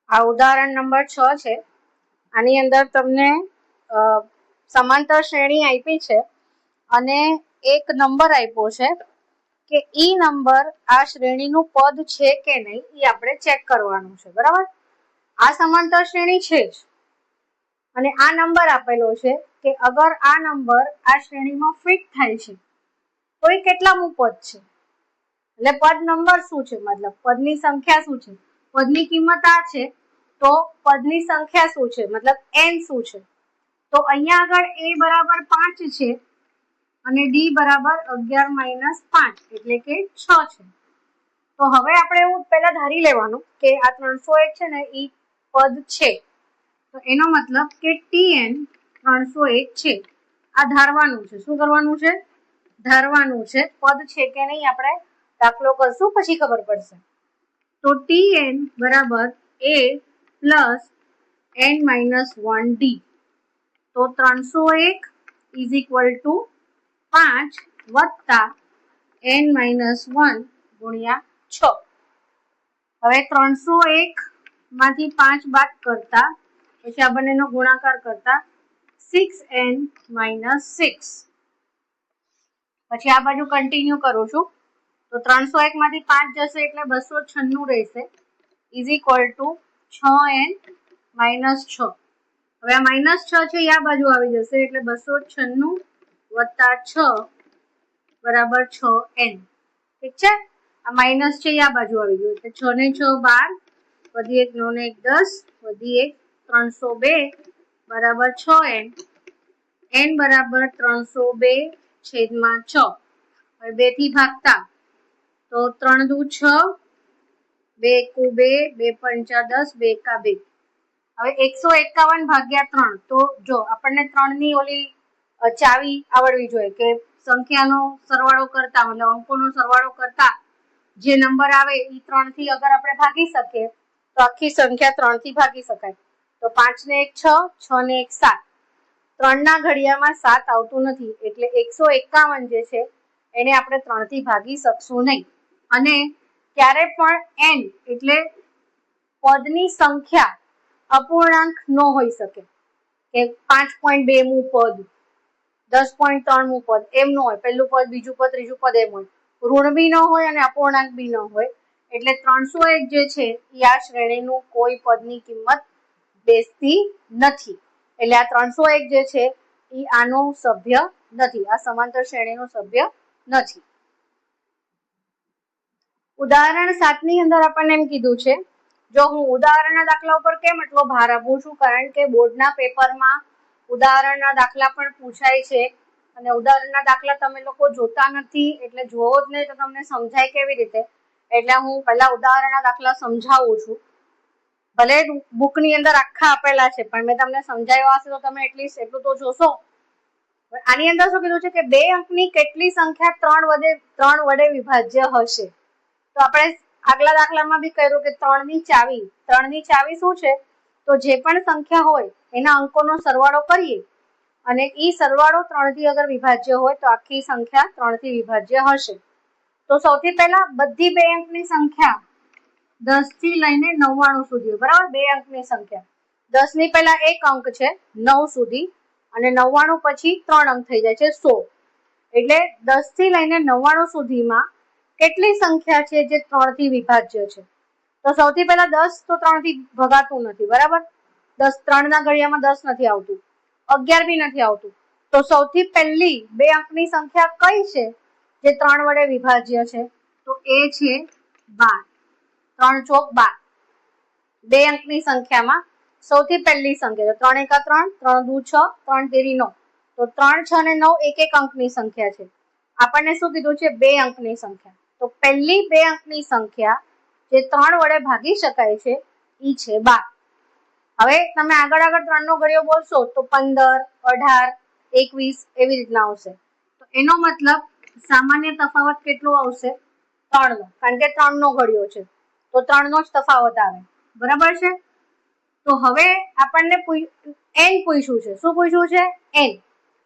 આ ઉદાહરણ નંબર 6 છે. આની અંદર તમને સમાંતર શ્રેણી આપી છે અને એક નંબર આપ્યો છે કે ઈ નંબર આ શ્રેણીનું પદ છે કે નહીં એ આપણે ચેક કરવાનું છે. બરાબર, આ સમાંતર શ્રેણી છે જ અને આ નંબર આપેલો છે કે અગર આ નંબર આ શ્રેણીમાં ફિટ થાય છે તો એ કેટલામું પદ છે. એટલે પદ નંબર શું છે, મતલબ પદની સંખ્યા શું છે. પદની કિંમત આ છે તો પદની સંખ્યા શું છે, મતલબ n શું છે. તો અહીંયા આગળ a બરાબર 5 છે અને d બરાબર 11 - 5 એટલે કે 6 છે. તો હવે આપણે એવું પહેલા ધારી લેવાનું કે આ 301 છે ને એ પદ છે. તો એનો મતલબ કે tn 301 છે. આ ધારવાનું છે. શું કરવાનું છે? ધારવાનું છે. પદ છે કે નહીં આપણે દાખલો કરશું પછી ખબર પડશે. તો tn બરાબર a પ્લસ n - 1d. તો 301 ઇઝ ઇક્વલ ટુ 5 વત્તા n - 1 ગુણ્યા 6. હવે 301 માંથી 5 બાદ કરતા પછી આ બંનેનો ગુણાકાર કરતા 6n - 6. પછી આ બાજુ કન્ટિન્યુ કરું છું. તો 301 માંથી 5 જશે એટલે 296 રહેશે ઇઝ ઇક્વલ ટુ 6n - 6. હવે આ -6 છે એ આ બાજુ આવી જશે એટલે 296 વત્તા 6 બરાબર 6n. ઠીક છે, આ માઇનસ છે એ આ બાજુ આવી ગયું એટલે 6 ને 6 12, વધી 1 9 ને 1 10, વધી 1 302 બરાબર 6n. n બરાબર 302/6. હવે 2 થી ભાગતા તો 3 દુ 6, 2 એકુ 2, 2 પંચા 10, 2 એકા 2. હવે 151 ભાગ્યા 3. તો જો આપણને 3 ની ઓલી ચાવી આવડવી જોઈએ કે સંખ્યાનો સરવાળો કરતા મતલબ અંકોનો સરવાળો કરતા જે નંબર આવે એ 3 થી અગર આપણે ભાગી શકીએ તો આખી સંખ્યા 3 થી ભાગી શકાય. તો 5 ને 1 6, 6 ને 1 7. 3 ના ઘડિયામાં 7 આવતું નથી એટલે 151 જે છે એને આપણે 3 થી ભાગી શકશું નહીં. અને ક્યારે પણ n એટલે પદની સંખ્યા અપૂર્ણાંક ન હોઈ શકે કે 5.2 મું પદ, 10.3 મું પદ એમ ન હોય. પહેલું પદ, બીજું પદ, ત્રીજું પદ એમ હોય. ઋણ બી ન હોય અને અપૂર્ણાંક બી ન હોય. એટલે 301 જે છે એ આ શ્રેણીનું કોઈ પદની કિંમત બેસતી નથી. એટલે આ 301 જે છે એ આનો સભ્ય નથી, આ સમાંતર શ્રેણીનો સભ્ય નથી. ઉદાહરણ 7 ની અંદર આપણને એમ કીધું છે, જો હું ઉદાહરણના દાખલા ઉપર કેમ એટલો ભાર આપું છું, કારણ કે બોર્ડના પેપરમાં ઉદાહરણના દાખલા પણ પૂછાય છે અને ઉદાહરણના દાખલા તમે લોકો જોતા નથી એટલે જોવો જ નહીં તો તમને સમજાય કેવી રીતે. એટલે હું પહેલા ઉદાહરણના દાખલા સમજાવું છું. ભલે બુકની અંદર આખા આપેલા છે પણ મેં તમને સમજાવ્યા હશે તો તમે એટલીસ્ટ એટલું તો જોશો. આની અંદર શું કીધું છે કે 2 અંકની કેટલી સંખ્યા 3 વડે વિભાજ્ય હશે. તો આપણે આગલા દાખલામાં બી કહ્યું કે 3 ની ચાવી શું છે, તો જે પણ સંખ્યા હોય એના અંકોનો સરવાળો કરીએ અને ઈ સરવાળો 3 થી અગર વિભાજ્ય હોય તો આખી સંખ્યા 3 થી વિભાજ્ય હશે. તો સૌથી પહેલા બધી 2 અંકની સંખ્યા 10 થી લઈને 99 સુધી, બરાબર. 2 અંકની સંખ્યા 10 ની પહેલા એક અંક છે 9 સુધી અને 99 પછી 3 અંક થઈ જાય છે 100. એટલે 10 થી લઈને 99 સુધીમાં કેટલી સંખ્યા છે જે 3 થી વિભાજ્ય છે. તો સૌથી પહેલા 10 તો 3 થી ભગાતું નથી, બરાબર. 10 3 ના ઘડિયામાં 10 નથી આવતું, 11 બી નથી આવતું. તો સૌથી પહેલી 2 અંકની સંખ્યા કઈ છે જે 3 વડે વિભાજ્ય છે, તો એ છે 12. 3 ચોક 12. 2 અંકની સંખ્યામાં સૌથી પહેલી સંખ્યા, 3 એકા 3, 3 દુ 6, 3 તેરી 9. તો 3 6 ને 9 એક એક અંકની સંખ્યા છે. આપણને શું કીધું છે? 2 અંકની સંખ્યા. તો પહેલી 2 અંકની સંખ્યા જે 3 વડે ભાગી શકાય છે ઈ છે 12. હવે તમે આગળ 3 નો ઘડિયો બોલશો તો 15, 18, 21 એવી રીતના આવશે. તો એનો મતલબ સામાન્ય તફાવત કેટલો આવશે? 3 નો, કારણ કે 3 નો ઘડિયો છે તો 3 નો જ તફાવત આવે, બરાબર છે. તો હવે આપણને n પૂછ્યું છે. શું પૂછ્યું છે? n.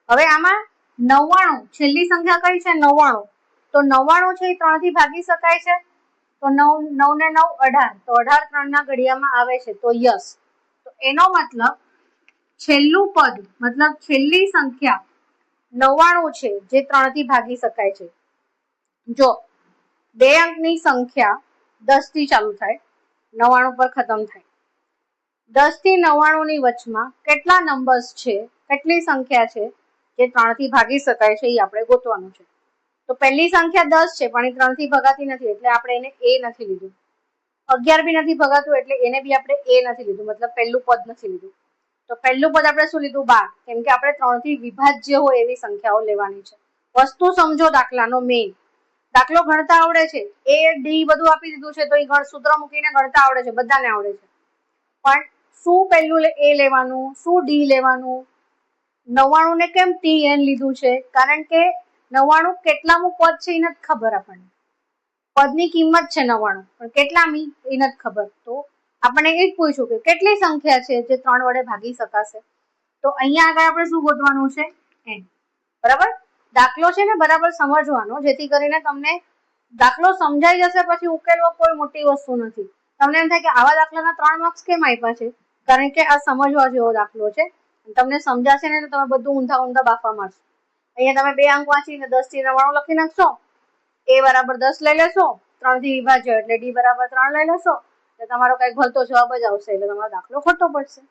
હવે આમાં 99 છેલ્લી સંખ્યા કઈ છે? 99. તો 99 છે એ 3 થી ભાગી શકાય છે. તો 9 9 ને 9 18, તો 18 3 ના ઘડિયામાં આવે છે તો યસ. તો એનો મતલબ છેલ્લું પદ મતલબ છેલ્લી સંખ્યા 99 છે જે 3 થી ભાગી શકાય છે. જો 2 અંકની સંખ્યા 10 થી ચાલુ થાય, 99 પર ખતમ થાય. 10 થી 99 ની વચમાં કેટલા નંબર્સ છે, કેટલી સંખ્યા છે જે 3 થી ભાગી શકાય છે, એ આપણે ગોતવાનું છે. તો પહેલી સંખ્યા 10 છે પણ એ 3 થી ભગાતી નથી એટલે આપણે એને એ નથી લીધું. 11 બી નથી ભગાતું એટલે એને બી આપણે એ નથી લીધું, મતલબ પહેલું પદ નથી લીધું. તો પહેલું પદ આપણે શું લીધું? 12, કેમ કે આપણે 3 થી વિભાજ્ય હોય એવી સંખ્યાઓ લેવાની છે. વસ્તુ સમજો દાખલાનો મેઇન. દાખલો ગણતા આવડે છે, એ ડી બધું આપી દીધું છે તો એ સૂત્ર મૂકીને ગણતા આવડે છે, બધાને આવડે છે. પણ શું પહેલું એ લેવાનું, શું ડી લેવાનું? 99 ને કેમ TN લીધું છે? કારણ કે 99 કેટલામું પદ છે એ નથી ખબર આપણને. પદની કિંમત છે 99 પણ કેટલામી એ નથી ખબર. તો આપણે એ જ પૂછ્યું કે કેટલી સંખ્યા છે જે 3 વડે ભાગી શકાશે? તો અહીંયા આગળ આપણે શું ગોતવાનું છે? n. બરાબર? દાખલો છે ને બરાબર સમજવાનો, જેથી કરીને તમને દાખલો સમજાઈ જશે પછી ઉકેલવો કોઈ મોટી વસ્તુ નથી. તમને એમ થાય કે આવા દાખલાના 3 માર્ક્સ કેમ આપ્યા છે? કારણ કે આ સમજવા જેવો દાખલો છે. તમને સમજાશે ને તો તમે બધું ઊંધા બાફા મારશો. અહીંયા તમે 2 અંક વાંચીને 10 થી 99 લખી નાખશો, a બરાબર 10 લઈ લેશો, 3 થી વિભાજ્ય એટલે d બરાબર 3 લઈ લેશો, એટલે તમારો કઈ ભલતો જવાબ જ આવશે, એટલે તમારો દાખલો ખોટો પડશે.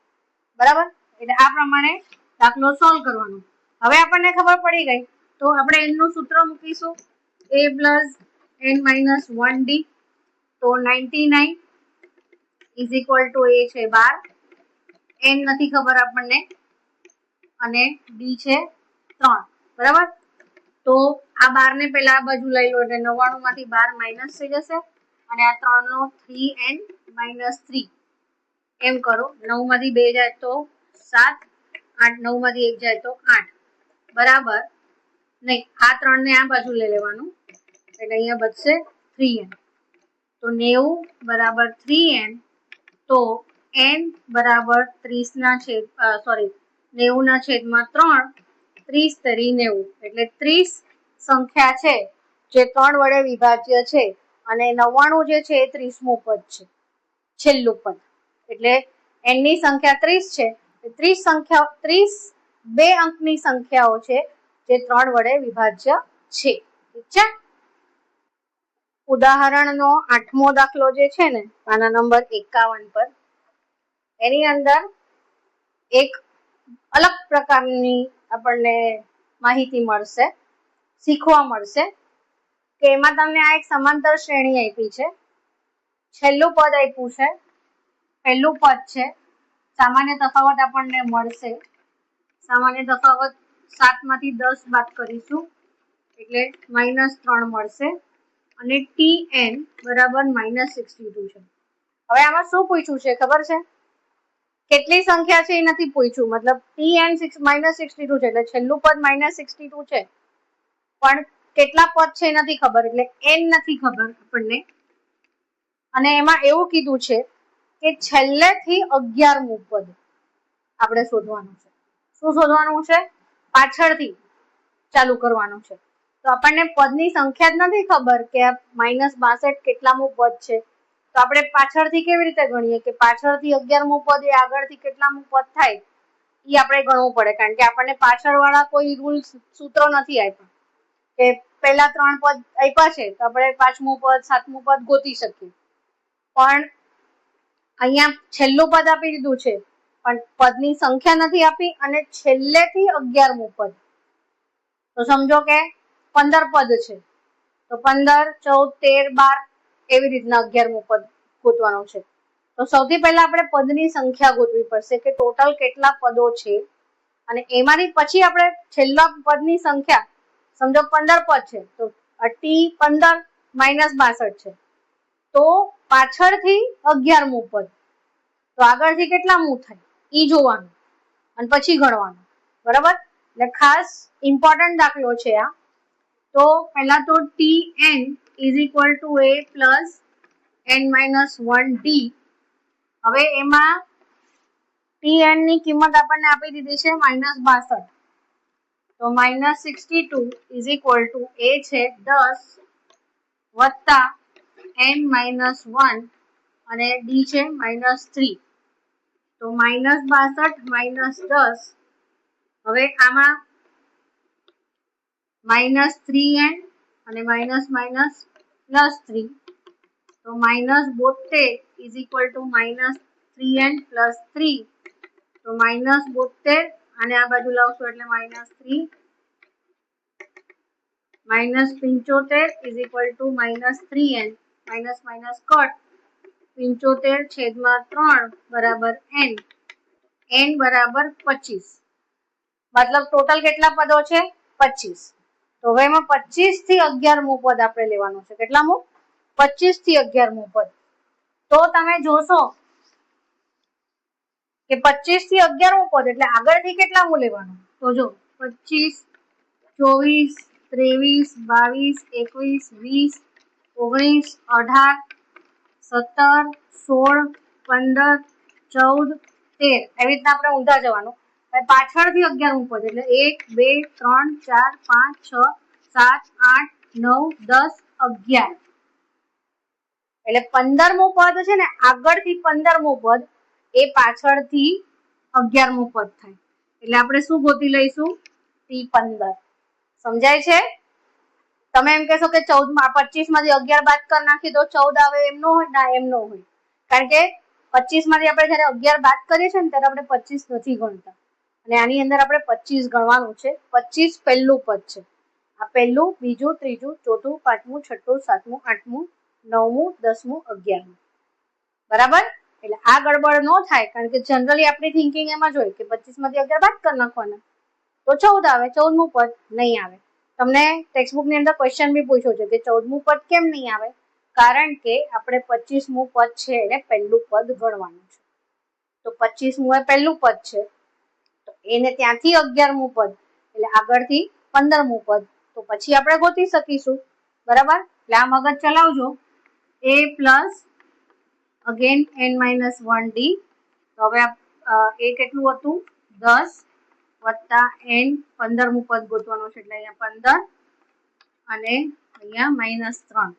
બરાબર? એટલે આ પ્રમાણે દાખલો સોલ્વ કરવાનો. હવે આપણને ખબર પડી ગઈ તો આપણે n નું સૂત્ર મૂકીશું, a plus n minus 1d. તો 99 is equal to a છે 12, n નથી ખબર આપણને અને d છે 3. બરાબર? તો આ 12 ને પહેલા આ બાજુ લઈ લો એટલે 99 માંથી 12 માઇનસ થઈ જશે અને આ 3 નો 3n minus 3 એમ કરો. 9 માંથી 2 જાય તો 7, 8 9 માંથી 1 જાય તો 8. બરાબર? નહીં, આ 3 ને આ બાજુ લઈ લેવાનું એટલે અહીંયા બચશે 3n. તો 90 બરાબર 3n. તો n બરાબર 30 ના છેદ 90 ના છેદમાં 3, 30 તરી 90 એટલે 30 સંખ્યા છે જે 3 વડે વિભાજ્ય છે અને 99 જે છે એ 30મું પદ છે, છેલ્લું પદ. એટલે n ની સંખ્યા 30 છે. 30 સંખ્યા 30 2 અંકની સંખ્યાઓ છે જે 3 વડે વિભાજ્ય છે. ઠીક છે? ઉદાહરણનો 8મો દાખલો જે છે ને પાના નંબર 51 પર, એની અંદર એક અલગ પ્રકારની આપણને માહિતી મળશે, શીખવા મળશે કે એમાં તમને આ એક સમાંતર શ્રેણી આપી છે, છેલ્લું પદ આપ્યું છે, પહેલું પદ છે, સામાન્ય તફાવત આપણને મળશે. સામાન્ય તફાવત 7 માંથી 10 બાદ કરીશું એટલે -3 મળશે અને tn બરાબર -62 છે. હવે આમાં શું પૂછ્યું છે ખબર છે? કેટલી સંખ્યા છે એ નથી પૂછ્યું, મતલબ tn -62 છે એટલે છેલ્લું પદ -62 છે પણ કેટલા પદ છે એ નથી ખબર, એટલે n નથી ખબર આપણને. અને એમાં એવું કીધું છે કે છેલ્લેથી 11મું પદ આપણે શોધવાનું છે. શું શોધવાનું છે? પાછળથી ચાલુ કરવાનું છે. તો આપણને પદની સંખ્યા જ નથી ખબર કે આ -62 કેટલામું પદ છે, તો આપણે પાછળથી કેવી રીતે ગણીએ કે પાછળથી 11મું પદ એ આગળથી કેટલામું પદ થાય એ આપણે ગણવું પડે, કારણ કે આપણને પાછળવાળા કોઈ રૂલ સૂત્રો નથી આપ્યા કે પહેલા 3 પદ આપ્યા છે તો આપણે 5મું પદ 7મું પદ ગોતી શકીએ. પણ અહીંયા છેલ્લું પદ આપી દીધું છે પણ પદની સંખ્યા નથી આપી અને છેલ્લેથી 11મું પદ, તો સમજો કે 15 પદ છે તો 15, 14, 13, 12 એવી રીતના 11મું પદ ગોતવાનું છે. તો સૌથી પહેલા આપણે પદની સંખ્યા ગોતવી પડશે કે ટોટલ કેટલા પદો છે અને એમાંથી પછી આપણે છેલ્લા પદની સંખ્યા, સમજો 15 પદ છે તો t15 -62 છે તો પાછળથી 11મું પદ, તો આગળથી કેટલામું થાય ઈ જોવાનું અને પછી ગણવાનું. બરાબર? એટલે ખાસ ઇમ્પોર્ટન્ટ દાખલો છે આ. તો પહેલા તો tn is equal to a plus n minus 1d. હવે એમાં tn ની કિંમત આપણને આપી દીધી છે -62, તો -62 is equal to a છે 10 વત્તા n-1 અને d છે -3. તો -62 -10. હવે આમાં -3n અને -3 તો -72 ઇઝ ઇક્વલ ટુ -3n + 3. તો -72 અને આ બાજુ લાવશો એટલે -3 -75 is equal to -3n cut 75/3 બરાબર n. n બરાબર 25. મતલબ ટોટલ કેટલા પદો છે? 25. તો હવે એમાં 25 થી 11મું પદ આપણે લેવાનું છે. કેટલામું? 25 થી 11મું પદ. તો તમે જોશો કે 25 થી 11મું પદ એટલે આગળથી કેટલામું લેવાનું? તો જો 25, 24, 23, 22, 21, 19, 18, 17, 16, 15, 14, 13 એવી રીતના આપણે ઊંધા જવાનું. પાછળથી 11મું પદ એટલે 1, 2, 3, 4, 5, 6, 7, 8, 9, 10, 11 એટલે 15મું પદ છે ને આગળથી 15મું પદ એ પાછળથી 11મું પદ થાય. એટલે આપણે શું ગોતી લઈશું? T15. સમજાય છે? તમે એમ કહેશો કે 25 માંથી 11 બાદ કરી નાખી તો 14 આવે એમ ન હોય? ના, એમ ન હોય. કારણ કે 25 માંથી આપણે જયારે 11 બાદ કરીએ છીએ ને ત્યારે આપણે 25 નથી ગણતા અને આની અંદર આપણે 25 ગણવાનું છે. 25 પહેલું પદ છે. આ પહેલું, બીજું, ત્રીજું, ચોથું, પાંચમું, છઠ્ઠું, સાતમું, આઠમું, 9મું, 10મું, 11મું. બરાબર? એટલે આ ગડબડ ન થાય કારણ કે જનરલી આપણી થિંકિંગ એમાં જ હોય કે 25 માંથી 11 બાદ કરી નાખવાના તો 14 આવે. 14મું પદ નહીં આવે. તમને ટેક્સ્ટબુક ની અંદર ક્વેશ્ચન બી પૂછ્યો છે કે 14મું પદ કેમ નહીં આવે? કારણ કે આપણે 25મું પદ છે એને પહેલું પદ ગણવાનું છે. તો 25મું એ પહેલું પદ છે તો એને ત્યાંથી 11મું પદ એટલે આગળથી 15મું પદ તો પછી આપણે ગોતી શકીશું. બરાબર? એટલે આ મગજ ચલાવજો. a plus again n-1d. તો હવે એ કેટલું હતું? 10 વત્તા n 15મું પદ ગોતવાનું છે એટલે અહીંયા 15 અને અહીંયા -3.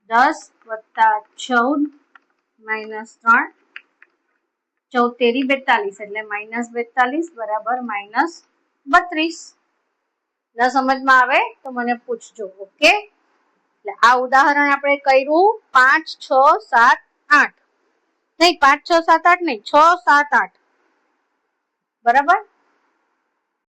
10 વત્તા 14 -3 14 તેરી 42 એટલે -42 બરાબર -32. ન સમજમાં આવે તો મને પૂછજો. ઓકે? એટલે આ ઉદાહરણ આપણે કર્યું 5, 6, 7, 8 નહીં 5, 6, 7, 8 નહીં 6, 7, 8 બરાબર.